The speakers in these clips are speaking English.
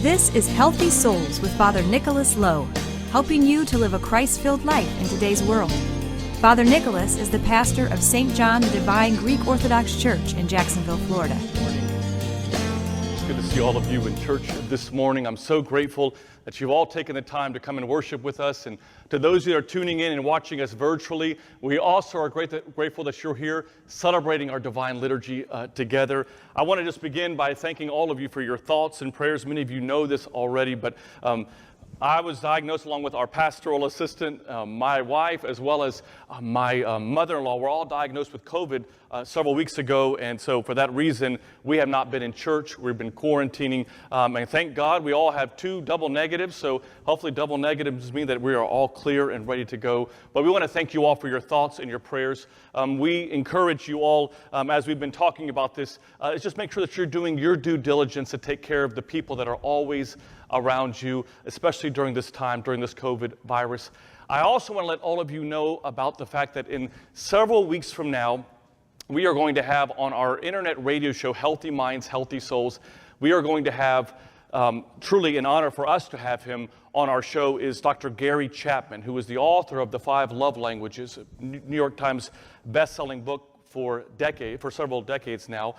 This is Healthy Souls with Father Nicholas Lowe, helping you to live a Christ-filled life in today's world. Father Nicholas is the pastor of St. John the Divine Greek Orthodox Church in Jacksonville, Florida. It's good to see all of you in church this morning. I'm so grateful that you've all taken the time to come and worship with us. And to those who are tuning in and watching us virtually, we also are grateful that you're here celebrating our Divine Liturgy together. I want to just begin by thanking all of you for your thoughts and prayers. Many of you know this already, but I was diagnosed along with our pastoral assistant, my wife, as well as my mother-in-law. We're all diagnosed with COVID several weeks ago, and so for that reason, we have not been in church. We've been quarantining, and thank God we all have 2 double negatives, so hopefully double negatives mean that we are all clear and ready to go. But we want to thank you all for your thoughts and your prayers. We encourage you all, as we've been talking about this, just make sure that you're doing your due diligence to take care of the people that are always around you, especially during this time, during this COVID virus. I also want to let all of you know about the fact that in several weeks from now, we are going to have on our internet radio show, Healthy Minds, Healthy Souls, we are going to have, truly an honor for us to have him on our show, is Dr. Gary Chapman, who is the author of The 5 Love Languages, a New York Times best-selling book for several decades now,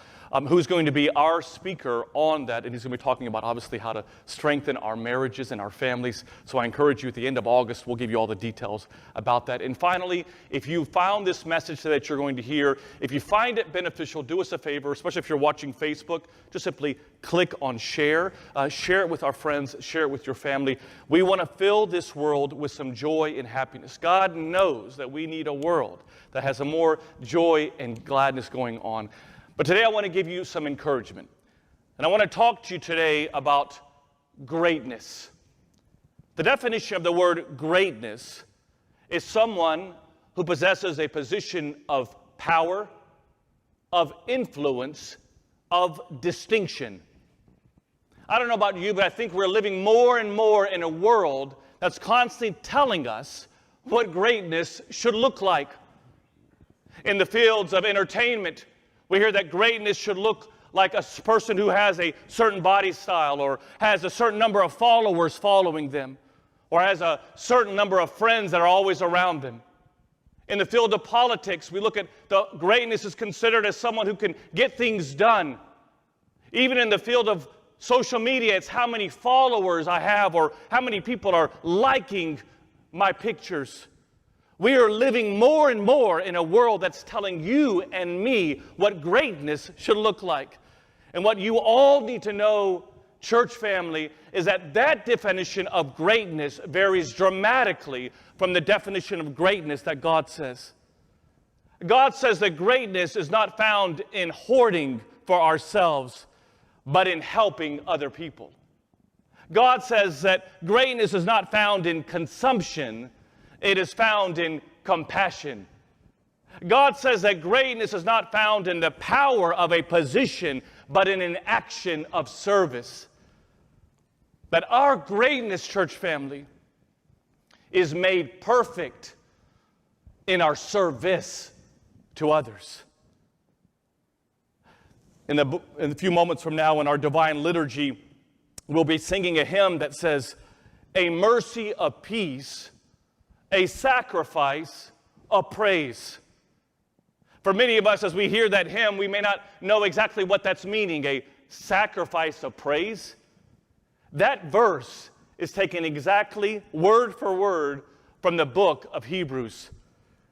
who's going to be our speaker on that, and he's going to be talking about obviously how to strengthen our marriages and our families. So I encourage you at the end of August, we'll give you all the details about that. And finally, if you found this message that you're going to hear, if you find it beneficial, do us a favor, especially if you're watching Facebook, just simply click on share. Share it with our friends, share it with your family. We want to fill this world with some joy and happiness. God knows that we need a world that has a more joy and gladness going on. But today I want to give you some encouragement. And I want to talk to you today about greatness. The definition of the word greatness is someone who possesses a position of power, of influence, of distinction. I don't know about you, but I think we're living more and more in a world that's constantly telling us what greatness should look like. In the fields of entertainment, we hear that greatness should look like a person who has a certain body style, or has a certain number of followers following them, or has a certain number of friends that are always around them. In the field of politics, we look at the greatness is considered as someone who can get things done. Even in the field of social media, it's how many followers I have or how many people are liking my pictures. We are living more and more in a world that's telling you and me what greatness should look like. And what you all need to know, church family, is that that definition of greatness varies dramatically from the definition of greatness that God says. God says that greatness is not found in hoarding for ourselves, but in helping other people. God says that greatness is not found in consumption, it is found in compassion. God says that greatness is not found in the power of a position, but in an action of service. That our greatness, church family, is made perfect in our service to others. In a few moments from now in our Divine Liturgy, we'll be singing a hymn that says, "A mercy of peace, a sacrifice of praise." For many of us, as we hear that hymn, we may not know exactly what that's meaning, a sacrifice of praise. That verse is taken exactly word for word from the book of Hebrews.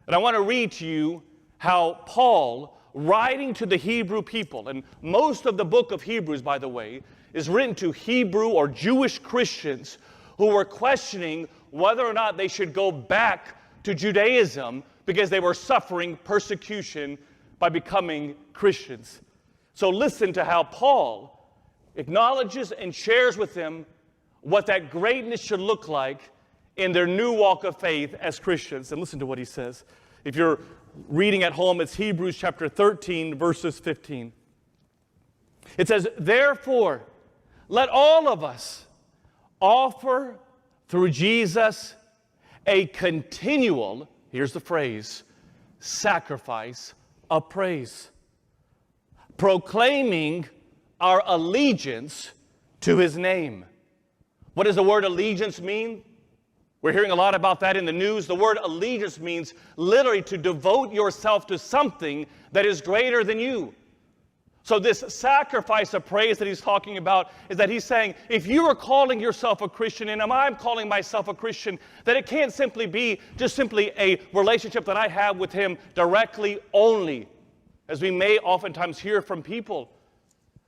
And I want to read to you how Paul, writing to the Hebrew people, and most of the book of Hebrews, by the way, is written to Hebrew or Jewish Christians who were questioning whether or not they should go back to Judaism because they were suffering persecution by becoming Christians. So listen to how Paul acknowledges and shares with them what that greatness should look like in their new walk of faith as Christians. And listen to what he says. If you're reading at home, it's Hebrews chapter 13, verses 15. It says, "Therefore, let all of us offer through Jesus a continual," here's the phrase, "sacrifice of praise, proclaiming our allegiance to his name." What does the word allegiance mean? We're hearing a lot about that in the news. The word allegiance means literally to devote yourself to something that is greater than you. So this sacrifice of praise that he's talking about is that he's saying, if you are calling yourself a Christian, and I'm calling myself a Christian, that it can't simply be just simply a relationship that I have with him directly only, as we may oftentimes hear from people,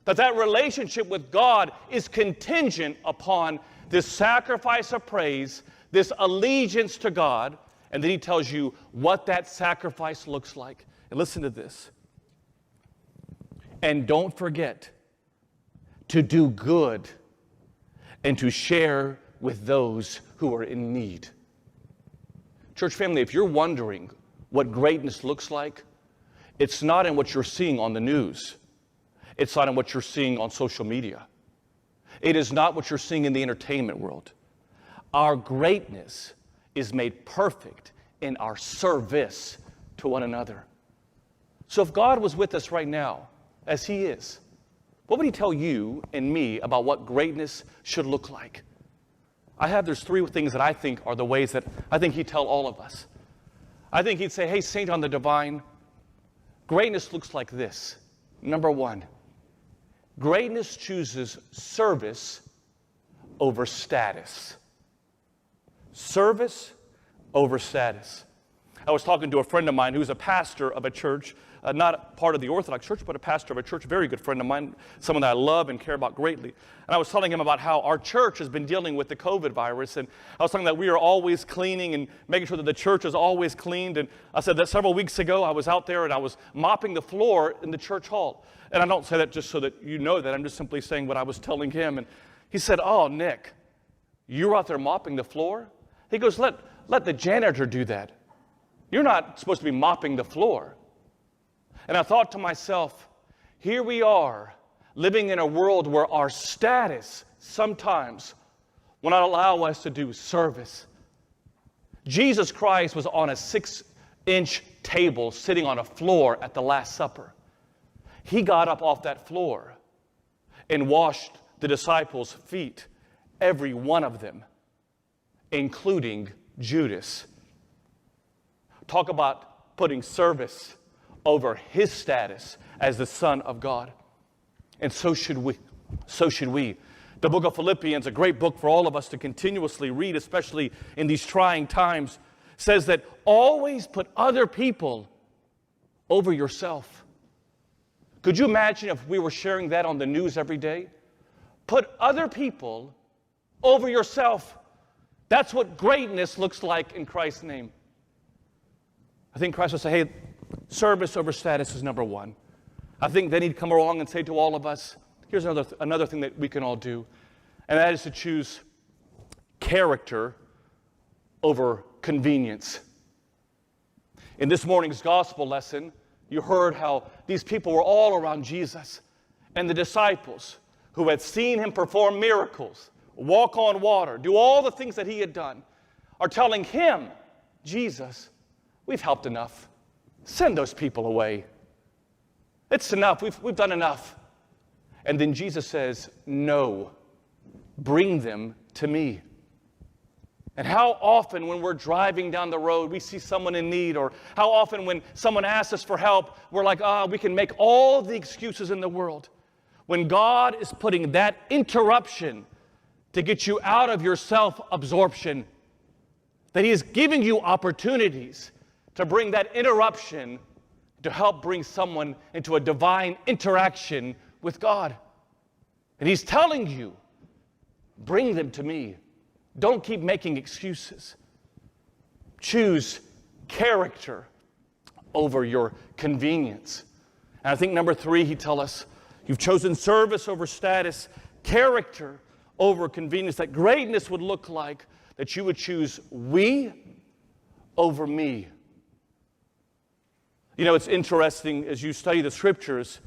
that relationship with God is contingent upon this sacrifice of praise, this allegiance to God, and then he tells you what that sacrifice looks like. And listen to this. And don't forget to do good and to share with those who are in need. Church family, if you're wondering what greatness looks like, it's not in what you're seeing on the news. It's not in what you're seeing on social media. It is not what you're seeing in the entertainment world. Our greatness is made perfect in our service to one another. So if God was with us right now, as he is, what would he tell you and me about what greatness should look like? There's three things that I think are the ways that I think he'd tell all of us. I think he'd say, hey, Saint on the Divine, greatness looks like this. Number one, greatness chooses service over status. Service over status. I was talking to a friend of mine who's a pastor of a church, not part of the Orthodox Church, but a pastor of a church, a very good friend of mine, someone that I love and care about greatly. And I was telling him about how our church has been dealing with the COVID virus, and I was telling him that we are always cleaning and making sure that the church is always cleaned. And I said that several weeks ago I was out there and I was mopping the floor in the church hall. And I don't say that just so that you know that. I'm just simply saying what I was telling him. And he said, oh, Nick, you were out there mopping the floor? He goes, let the janitor do that. You're not supposed to be mopping the floor. And I thought to myself, here we are living in a world where our status sometimes will not allow us to do service. Jesus Christ was on a 6-inch table sitting on a floor at the Last Supper. He got up off that floor and washed the disciples' feet, every one of them, including Judas. Talk about putting service over his status as the Son of God. And so should we. So should we. The Book of Philippians, a great book for all of us to continuously read, especially in these trying times, says that always put other people over yourself. Could you imagine if we were sharing that on the news every day? Put other people over yourself. That's what greatness looks like in Christ's name. I think Christ would say, hey, service over status is number one. I think then he'd come along and say to all of us, here's another thing that we can all do, and that is to choose character over convenience. In this morning's gospel lesson, you heard how these people were all around Jesus, and the disciples who had seen him perform miracles, walk on water, do all the things that he had done, are telling him, Jesus, we've helped enough. Send those people away. It's enough. We've done enough. And then Jesus says, no, bring them to me. And how often when we're driving down the road, we see someone in need, or how often when someone asks us for help, we're like, we can make all the excuses in the world. When God is putting that interruption to get you out of your self-absorption, that he is giving you opportunities to bring that interruption to help bring someone into a divine interaction with God. And he's telling you, bring them to me. Don't keep making excuses. Choose character over your convenience. And I think number 3, he tells us, you've chosen service over status, character over convenience. That greatness would look like that you would choose we over me. You know, it's interesting as you study the scriptures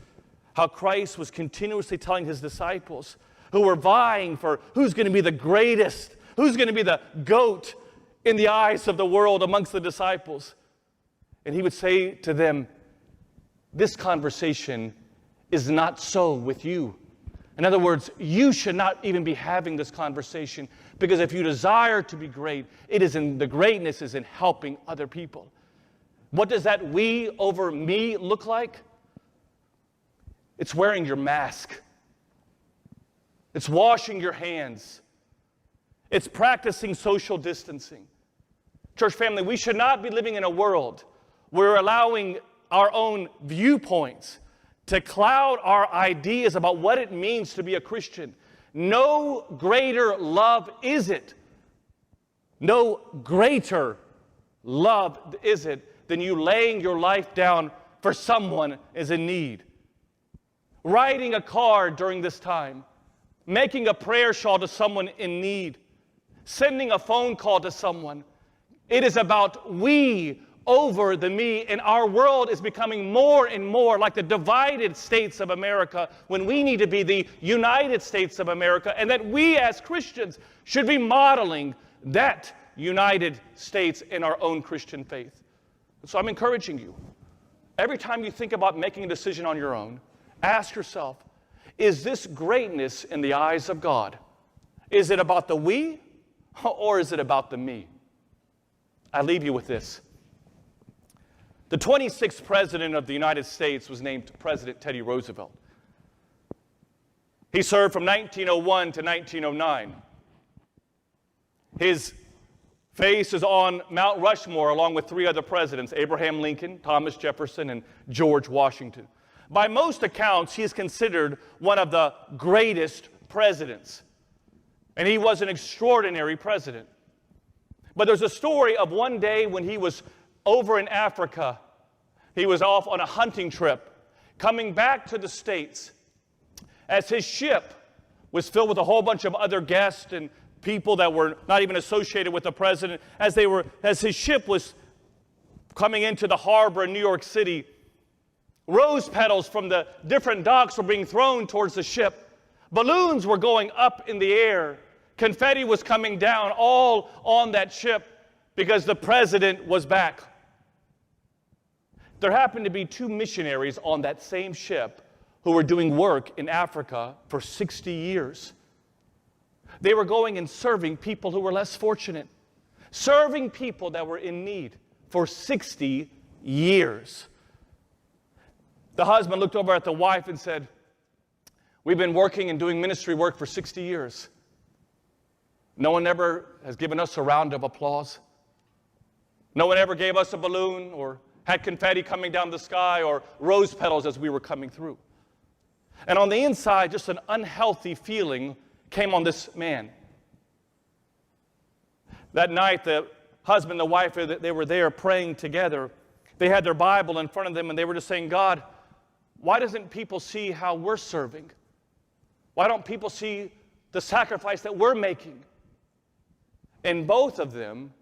how Christ was continuously telling his disciples who were vying for who's going to be the greatest, who's going to be the GOAT in the eyes of the world amongst the disciples. And he would say to them, this conversation is not so with you. In other words, you should not even be having this conversation, because if you desire to be great, the greatness is in helping other people. What does that we over me look like? It's wearing your mask. It's washing your hands. It's practicing social distancing. Church family, we should not be living in a world where we're allowing our own viewpoints to cloud our ideas about what it means to be a Christian. No greater love is it. No greater love is it than you laying your life down for someone is in need. Writing a card during this time. Making a prayer shawl to someone in need. Sending a phone call to someone. It is about we over the me, and our world is becoming more and more like the divided states of America, when we need to be the United States of America, and that we as Christians should be modeling that United States in our own Christian faith. So I'm encouraging you, every time you think about making a decision on your own, ask yourself, is this greatness in the eyes of God? Is it about the we, or is it about the me? I leave you with this. The 26th president of the United States was named President Teddy Roosevelt. He served from 1901 to 1909. His face is on Mount Rushmore along with three other presidents, Abraham Lincoln, Thomas Jefferson, and George Washington. By most accounts, he is considered one of the greatest presidents. And he was an extraordinary president. But there's a story of one day when he was over in Africa. He was off on a hunting trip, coming back to the States, as his ship was filled with a whole bunch of other guests and people that were not even associated with the president. As his ship was coming into the harbor in New York City, rose petals from the different docks were being thrown towards the ship. Balloons were going up in the air. Confetti was coming down all on that ship because the president was back. There happened to be two missionaries on that same ship who were doing work in Africa for 60 years. They were going and serving people who were less fortunate, serving people that were in need for 60 years. The husband looked over at the wife and said, "We've been working and doing ministry work for 60 years. No one ever has given us a round of applause. No one ever gave us a balloon or had confetti coming down the sky or rose petals as we were coming through." And on the inside, just an unhealthy feeling came on this man. That night, the husband and the wife, they were there praying together. They had their Bible in front of them, and they were just saying, "God, why doesn't people see how we're serving? Why don't people see the sacrifice that we're making?" And both of them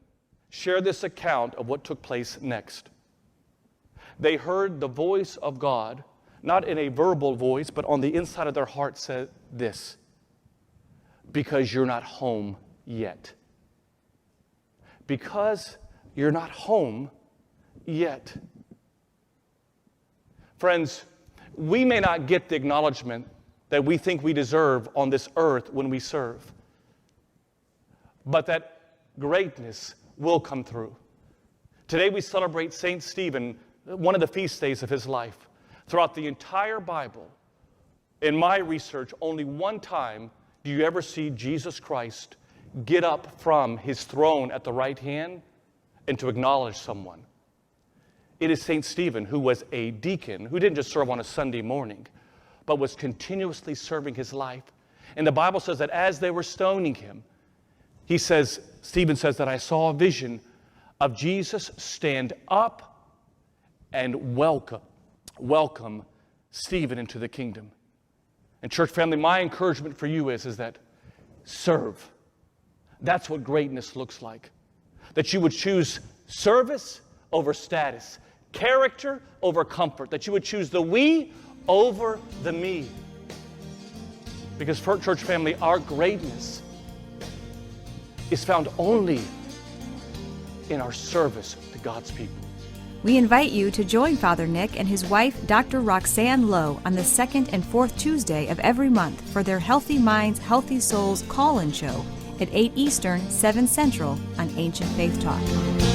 share this account of what took place next. They heard the voice of God, not in a verbal voice, but on the inside of their heart said this: "Because you're not home yet. Because you're not home yet." Friends, we may not get the acknowledgement that we think we deserve on this earth when we serve, but that greatness will come through. Today we celebrate St. Stephen, one of the feast days of his life. Throughout the entire Bible, in my research, only one time do you ever see Jesus Christ get up from his throne at the right hand and to acknowledge someone. It is St. Stephen, who was a deacon, who didn't just serve on a Sunday morning, but was continuously serving his life. And the Bible says that as they were stoning him, Stephen says that I saw a vision of Jesus stand up and welcome Stephen into the kingdom. And church family, my encouragement for you is that serve. That's what greatness looks like. That you would choose service over status, character over comfort, that you would choose the we over the me. Because for church family, our greatness is found only in our service to God's people. We invite you to join Father Nick and his wife, Dr. Roxanne Lowe, on the second and fourth Tuesday of every month for their Healthy Minds, Healthy Souls call-in show at 8 Eastern, 7 Central on Ancient Faith Talk.